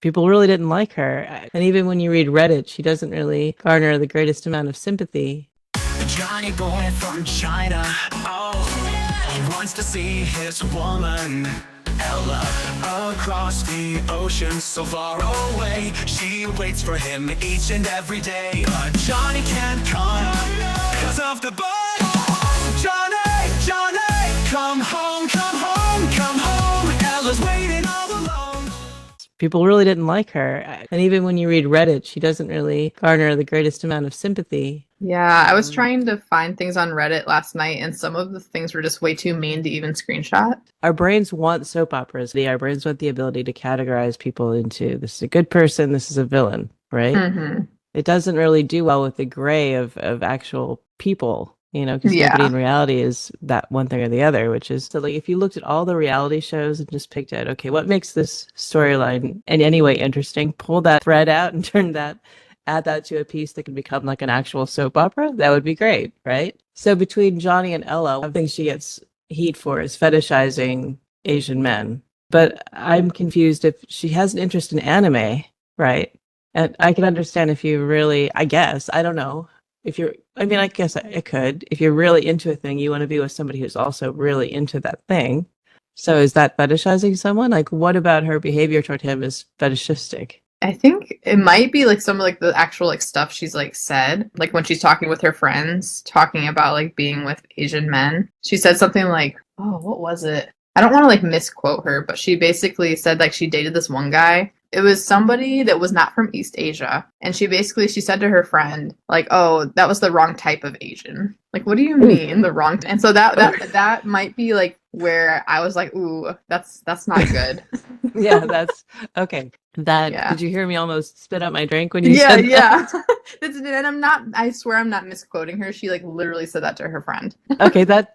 People really didn't like her. And even when you read Reddit, she doesn't really garner the greatest amount of sympathy. Johnny boy from China, oh, he wants to see his woman, Ella, across the ocean so far away. She waits for him each and every day, but Johnny can't come, cause of the bug. Johnny, Johnny, come home, come home, come home. Ella's waiting all alone. People really didn't like her. And even when you read Reddit, she doesn't really garner the greatest amount of sympathy. Yeah, I was trying to find things on Reddit last night, and some of the things were just way too mean to even screenshot. Our brains want soap operas. Our brains want the ability to categorize people into this is a good person, this is a villain, right? Mm-hmm. It doesn't really do well with the gray of actual people, because Yeah. nobody in reality is that one thing or the other, which is, so like, if you looked at all the reality shows and just picked out, okay, what makes this storyline in any way interesting, pull that thread out and add that to a piece that can become like an actual soap opera, that would be great, right? So between Johnny and Ella, one thing she gets heat for is fetishizing Asian men. But I'm confused if she has an interest in anime, right? And I can understand if you really, I guess, I don't know. I guess I could. If you're really into a thing, you want to be with somebody who's also really into that thing. So is that fetishizing someone? Like, what about her behavior toward him is fetishistic? I think it might be like some of like the actual like stuff she's like said, like when she's talking with her friends, talking about like being with Asian men. She said something like, oh, what was it? I don't want to like misquote her, but she basically said like she dated this one guy. It was somebody that was not from East Asia. And she said to her friend, like, oh, that was the wrong type of Asian. Like, what do you mean the wrong? And so that might be like where I was like, ooh, that's not good. Yeah, that's okay. Yeah. Did you hear me almost spit out my drink when you said that? Yeah. And I swear I'm not misquoting her. She like literally said that to her friend. Okay, that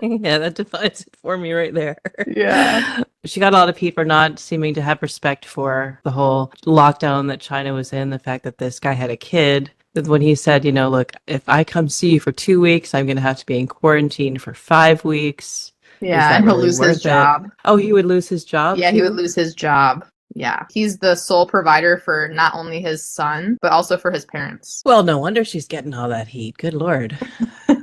yeah, that defines it for me right there. Yeah. She got a lot of heat for not seeming to have respect for the whole lockdown that China was in, the fact that this guy had a kid. When he said, look, if I come see you for 2 weeks, I'm going to have to be in quarantine for 5 weeks. Yeah, and he'll lose his job. Oh, he would lose his job? Yeah, he would lose his job. Yeah. He's the sole provider for not only his son, but also for his parents. Well, no wonder she's getting all that heat. Good Lord.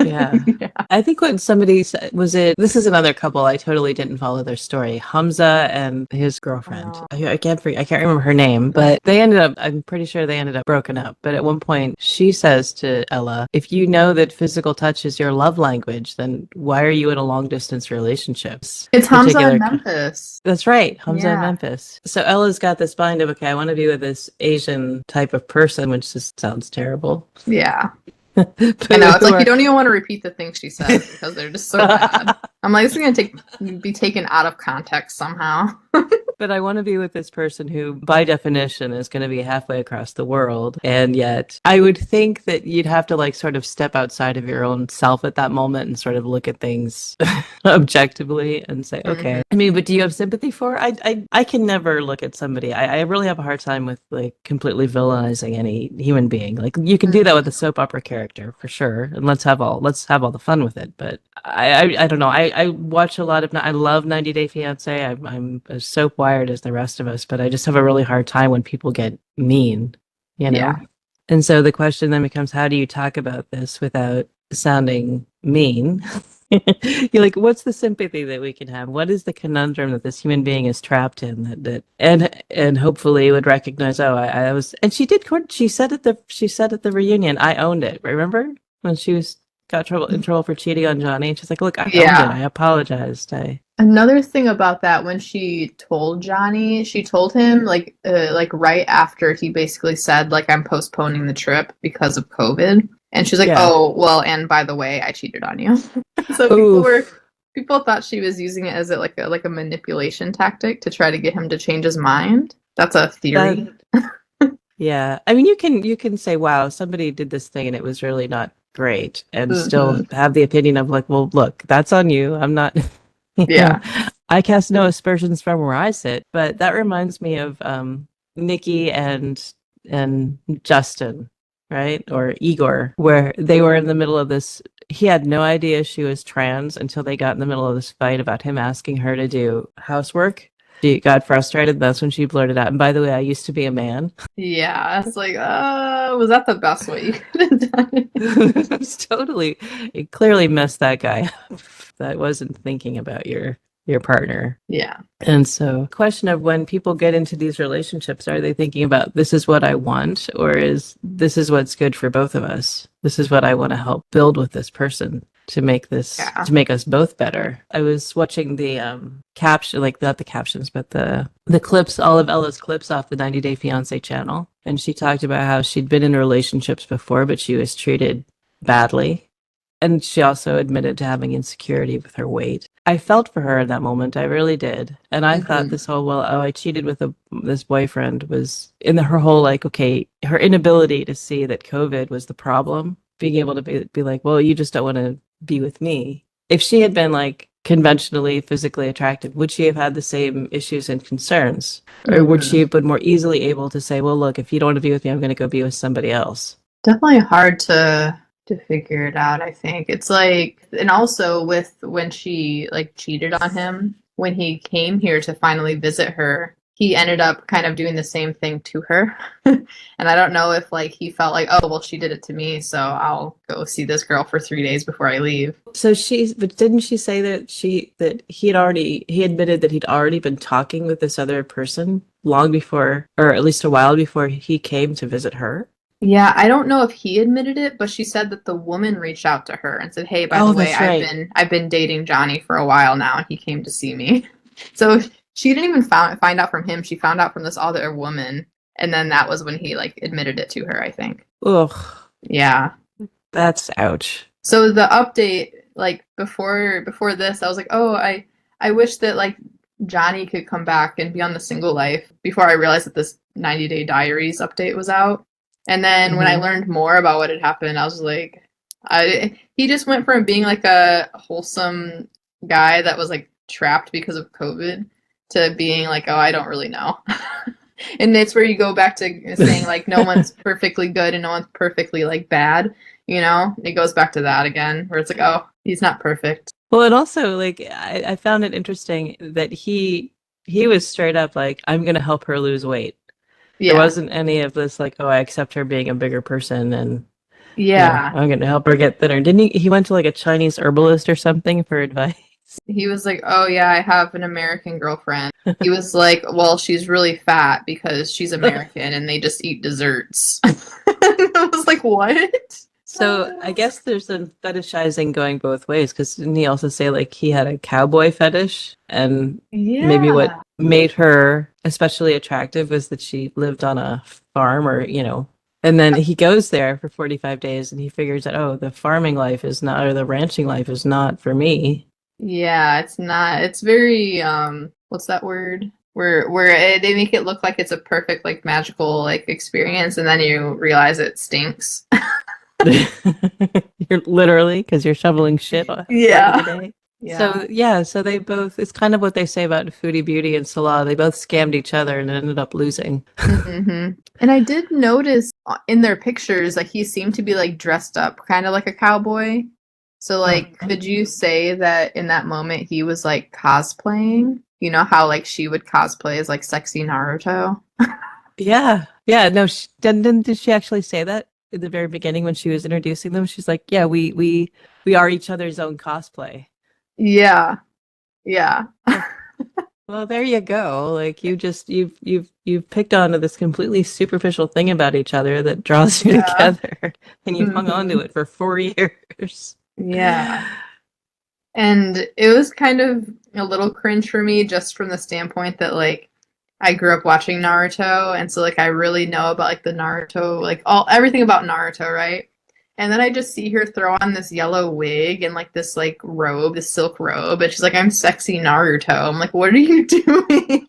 Yeah. Yeah. I think when somebody said, this is another couple, I totally didn't follow their story. Hamza and his girlfriend. Oh. I can't remember her name, but I'm pretty sure they ended up broken up. But at one point, she says to Ella, if you know that physical touch is your love language, then why are you in a long distance relationship? It's Hamza in Memphis. That's right. Hamza in Yeah. Memphis. So Ella's got this mind of, okay, I want to be with this Asian type of person, which just sounds terrible. Yeah. I know, it's like you don't even want to repeat the things she said because they're just so bad. I'm like, this is going to be taken out of context somehow. But I want to be with this person who, by definition, is going to be halfway across the world. And yet, I would think that you'd have to like sort of step outside of your own self at that moment and sort of look at things objectively and say, okay. I mean, but do you have sympathy for her? I can never look at somebody. I really have a hard time with like completely villainizing any human being. Like you can do that with a soap opera character for sure, and let's have all the fun with it. But I don't know. I watch a lot of. I love 90 Day Fiance. I'm as soap wired as the rest of us, but I just have a really hard time when people get mean. Yeah. And so the question then becomes, how do you talk about this without sounding mean? You're like, what's the sympathy that we can have? What is the conundrum that this human being is trapped in that and hopefully would recognize, oh, I was, and she said at the reunion, I owned it. Remember when she got in trouble for cheating on Johnny? And she's like, look, I owned it. I apologized. Another thing about that, when she told Johnny, she told him like right after he basically said like, I'm postponing the trip because of COVID. And she's like, oh, well, and by the way, I cheated on you. So people thought she was using it as like a manipulation tactic to try to get him to change his mind. That's a theory. Yeah. I mean, you can say, wow, somebody did this thing and it was really not great, and still have the opinion of like, well, look, that's on you. I'm not. Yeah. I cast no aspersions from where I sit, but that reminds me of Nikki and Justin, right? Or Igor, where they were in the middle of this. He had no idea she was trans until they got in the middle of this fight about him asking her to do housework. She got frustrated. That's when she blurted out, and by the way, I used to be a man. Yeah, it's like, was that the best way you could have done it? It's totally, it clearly messed that guy up. That wasn't thinking about your partner. Yeah. And so, question of when people get into these relationships, are they thinking about this is what I want, or is this is what's good for both of us? This is what I want to help build with this person to make this Yeah. to make us both better. I was watching the caption, like not the captions, but the clips, all of Ella's clips off the 90 Day Fiance channel, and she talked about how she'd been in relationships before, but she was treated badly. And she also admitted to having insecurity with her weight. I felt for her in that moment. I really did. And I thought this whole, well, oh, I cheated with this boyfriend was in her whole, like, okay, her inability to see that COVID was the problem, being able to be like, well, you just don't want to be with me. If she had been like conventionally physically attractive, would she have had the same issues and concerns? Or would she have been more easily able to say, well, look, if you don't want to be with me, I'm going to go be with somebody else? Definitely hard to figure it out, I think. It's like, and also with when she like cheated on him, when he came here to finally visit her, he ended up kind of doing the same thing to her. And I don't know if like he felt like, oh, well, she did it to me, so I'll go see this girl for 3 days before I leave. So but didn't she say that he admitted that he'd already been talking with this other person long before, or at least a while before he came to visit her? Yeah, I don't know if he admitted it, but she said that the woman reached out to her and said, "Hey, by the Oh, way, that's right. I've been dating Johnny for a while now, and he came to see me." So she didn't even find out from him. She found out from this other woman, and then that was when he like admitted it to her, I think. Ugh, Yeah. that's ouch. So the update, like before this, I was like, "Oh, I wish that like Johnny could come back and be on the single life." Before I realized that this 90 Day Diaries update was out. And then when I learned more about what had happened, I was like, he just went from being like a wholesome guy that was like trapped because of COVID to being like, oh, I don't really know. And it's where you go back to saying like, no one's perfectly good and no one's perfectly like bad. You know, it goes back to that again, where it's like, oh, he's not perfect. Well, and also like I found it interesting that he was straight up like, I'm gonna help her lose weight. There Yeah. wasn't any of this like, oh, I accept her being a bigger person and Yeah. I'm gonna help her get thinner. Didn't he went to like a Chinese herbalist or something for advice? He was like, oh, yeah, I have an American girlfriend. He was like, well, she's really fat because she's American and they just eat desserts. I was like, what? So I guess there's a fetishizing going both ways because didn't he also say like he had a cowboy fetish and maybe what Yeah. made her especially attractive was that she lived on a farm or and then he goes there for 45 days and he figures out, oh, the farming life is not, or the ranching life is not for me. Yeah, it's not. It's very what's that word? They make it look like it's a perfect like magical like experience and then you realize it stinks. You're literally because you're shoveling shit Yeah. part of the day. So they both, it's kind of what they say about Foodie Beauty and Salah. They both scammed each other and ended up losing. Hmm. And I did notice in their pictures that he seemed to be like dressed up kind of like a cowboy. So like could you say that in that moment he was like cosplaying? You know how like she would cosplay as like sexy Naruto? Yeah. Yeah. No, did she actually say that in the very beginning when she was introducing them? She's like, yeah, we are each other's own cosplay. Yeah. Yeah. Well, there you go. Like you've picked onto this completely superficial thing about each other that draws you Yeah. together, and you've hung on to it for 4 years. Yeah. And it was kind of a little cringe for me just from the standpoint that like I grew up watching Naruto and so like I really know about like the Naruto like all everything about Naruto, right? And then I just see her throw on this yellow wig and like this like robe, this silk robe, and she's like, I'm sexy Naruto. I'm like, what are you doing?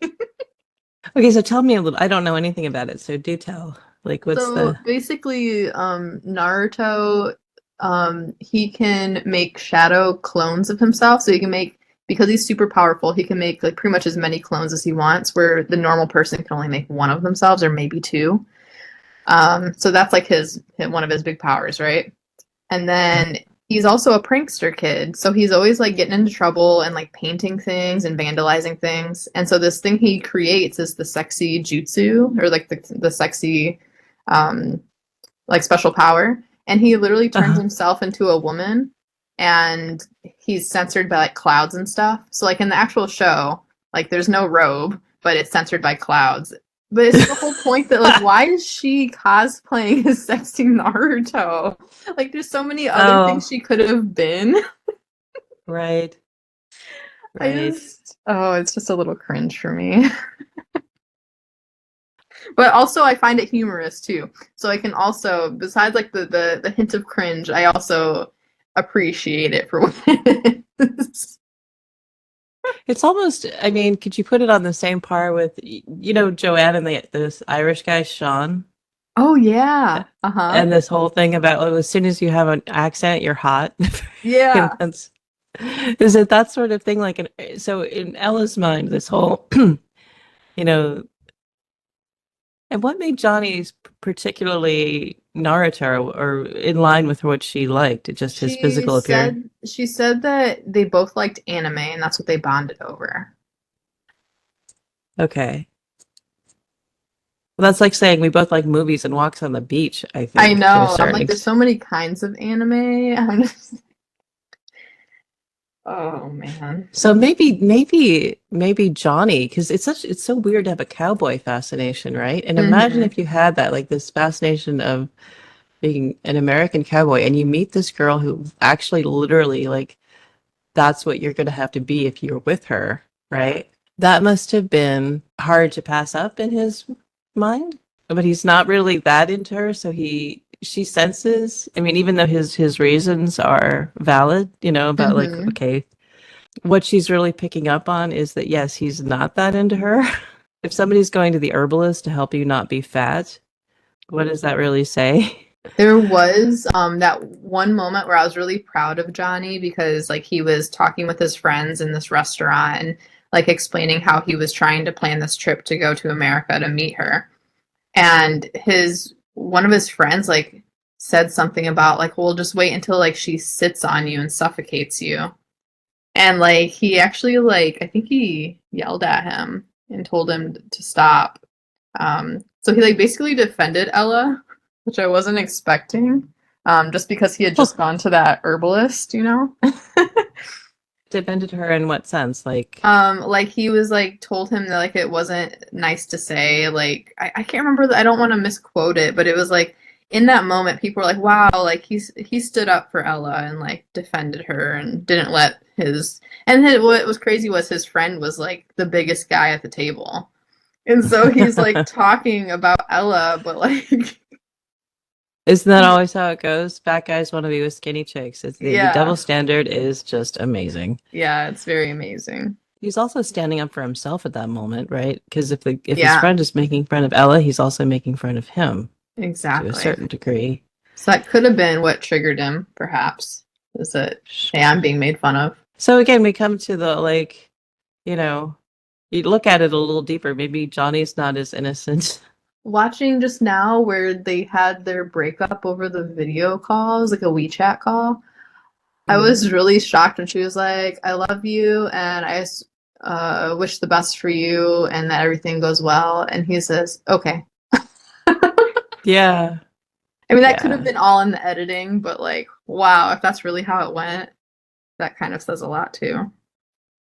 Okay, so tell me a little. I don't know anything about it, so do tell. Like, what's So the? basically, Naruto, he can make shadow clones of himself. So he can make, because he's super powerful, he can make like pretty much as many clones as he wants, where the normal person can only make one of themselves or maybe two. So that's like one of his big powers, right? And then he's also a prankster kid, so he's always like getting into trouble and like painting things and vandalizing things. And so this thing he creates is the sexy jutsu, or like the sexy um like special power. And he literally turns Uh-huh. himself into a woman, and he's censored by like clouds and stuff. So like in the actual show, like there's no robe, but it's censored by clouds. But it's the whole point that like why is she cosplaying as sexy Naruto? Like there's so many other Oh, things she could have been. right, I right. just oh, it's just a little cringe for me. But also I find it humorous too. So I can also, besides like the hint of cringe, I also appreciate it for what it is. It's almost, I mean, could you put it on the same par with, Joanne and this Irish guy, Sean? Oh yeah. Uh-huh. And this whole thing about, oh, as soon as you have an accent, you're hot. And Yeah. is it that sort of thing? Like, so in Ella's mind, this whole, you know, and what made Johnny particularly Naruto or in line with what she liked? Just his She physical appearance. said she said that they both liked anime and that's what they bonded over. Okay. Well, that's like saying we both like movies and walks on the beach, I I think, to a know. I'm certain like, there's extent. so many kinds of anime. I'm just, oh man. So maybe Johnny, because it's so weird to have a cowboy fascination, right? And imagine Mm-hmm. if you had that, like this fascination of being an American cowboy, and you meet this girl who actually literally like that's what you're gonna have to be if you're with her, right? That must have been hard to pass up in his mind. But he's not really that into her, so she senses, I mean, even though his reasons are valid, about like, Mm-hmm. okay, what she's really picking up on is that yes, he's not that into her. If somebody's going to the herbalist to help you not be fat, what does that really say? There was that one moment where I was really proud of Johnny because like he was talking with his friends in this restaurant and like explaining how he was trying to plan this trip to go to America to meet her. And his one of his friends like said something about like, well, just wait until like she sits on you and suffocates you. And like he actually like I think he yelled at him and told him to stop. So he like basically defended Ella, which I wasn't expecting. Just because he had just Well, gone to that herbalist, you know? defended her in what sense? Like, Like he was like told him that like it wasn't nice to say. Like I can't remember I don't want to misquote it, but it was like in that moment people were like, wow, like he stood up for Ella and like defended her and didn't let his what was crazy was his friend was like the biggest guy at the table. And so he's like talking about Ella, but like isn't that always how it goes? Fat guys want to be with skinny chicks. The yeah. double standard is just amazing. Yeah, it's very amazing. He's also standing up for himself at that moment, right? Because if his Yeah, friend is making fun of Ella, he's also making fun of him to a exactly. certain degree. So that could have been what triggered him, perhaps. Is that, hey, I'm being made fun of. So again, we come to the like, you know, you look at it a little deeper. Maybe Johnny's not as innocent. Watching just now where they had their breakup over the video calls, like a WeChat call, I Mhm. was really shocked when she was like, I love you and I wish the best for you and that everything goes well. And he says, okay. Yeah, I mean, that could have yeah. been all in the editing, but like, wow, if that's really how it went, that kind of says a lot too.